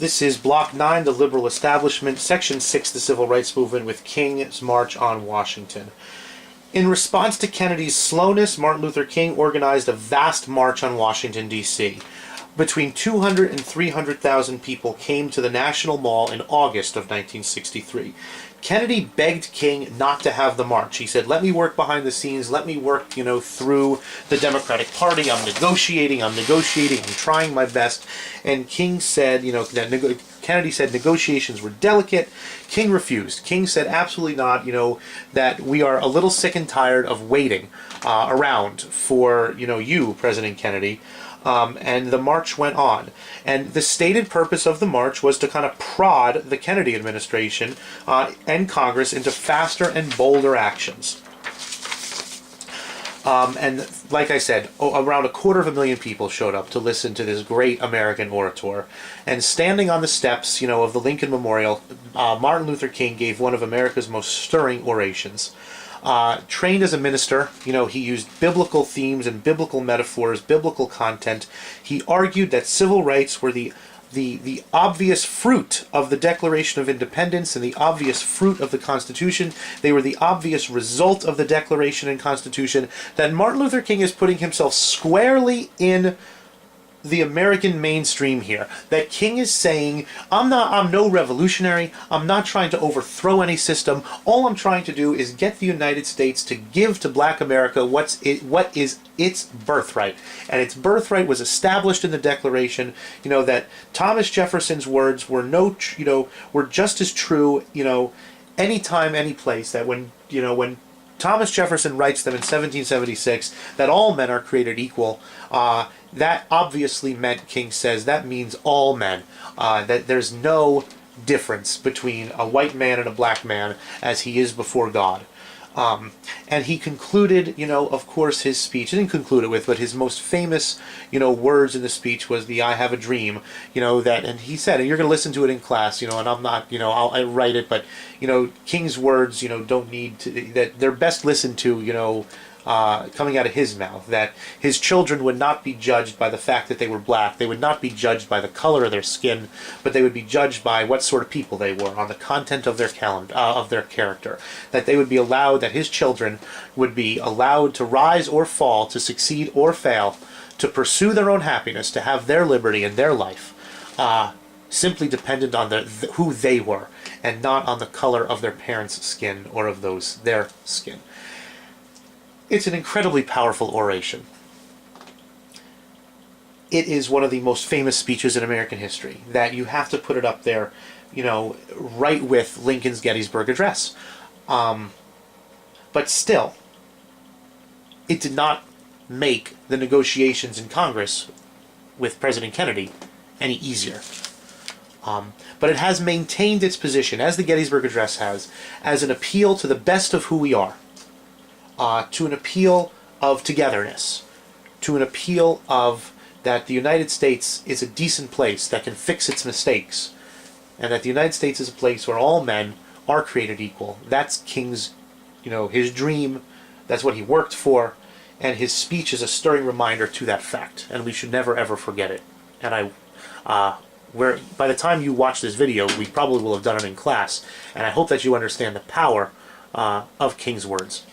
This is Block 9, The Liberal Establishment, Section 6, The Civil Rights Movement, with King's March on Washington. In response to Kennedy's slowness, Martin Luther King organized a vast march on Washington, D.C. Between 200 and 300,000 people came to the National Mall in August of 1963. Kennedy begged King not to have the march. He said, let me work behind the scenes, let me work, through the Democratic Party, I'm negotiating, I'm trying my best. And King said, Kennedy said negotiations were delicate. King refused. King said absolutely not, that we are a little sick and tired of waiting around for, you, President Kennedy. And the march went on. And the stated purpose of the march was to kind of prod the Kennedy administration and Congress into faster and bolder actions. And like I said, around 250,000 people showed up to listen to this great American orator. And standing on the steps, of the Lincoln Memorial, Martin Luther King gave one of America's most stirring orations. Trained as a minister, he used biblical themes and biblical metaphors, biblical content. He argued that civil rights were the obvious fruit of the Declaration of Independence and the obvious fruit of the Constitution. They were the obvious result of the Declaration and Constitution. That Martin Luther King is putting himself squarely in the American mainstream here. That King is saying, I'm no revolutionary, I'm not trying to overthrow any system, all I'm trying to do is get the United States to give to Black America what is its birthright. And its birthright was established in the Declaration, that Thomas Jefferson's words were were just as true, anytime, any place, that when Thomas Jefferson writes them in 1776, that all men are created equal, that obviously meant, King says, that means all men. That there's no difference between a white man and a black man as he is before God. And he concluded, of course, his speech. He didn't conclude it with, but his most famous, words in the speech was the "I have a dream," and he said, and you're going to listen to it in class, and I'm not, I write it, but, King's words, don't need to, that they're best listened to, coming out of his mouth, that his children would not be judged by the fact that they were black. They would not be judged by the color of their skin, but they would be judged by what sort of people they were, on the content of their character. That they would be allowed, that his children would be allowed to rise or fall, to succeed or fail, to pursue their own happiness, to have their liberty in their life, simply dependent on who they were, and not on the color of their parents' skin or of their skin. It's an incredibly powerful oration. It is one of the most famous speeches in American history, that you have to put it up there, right with Lincoln's Gettysburg Address. But still, it did not make the negotiations in Congress with President Kennedy any easier. But it has maintained its position, as the Gettysburg Address has, as an appeal to the best of who we are. To an appeal of togetherness, to an appeal of that the United States is a decent place that can fix its mistakes, and that the United States is a place where all men are created equal. That's King's, his dream, that's what he worked for, and his speech is a stirring reminder to that fact, and we should never ever forget it. And by the time you watch this video, we probably will have done it in class, and I hope that you understand the power of King's words.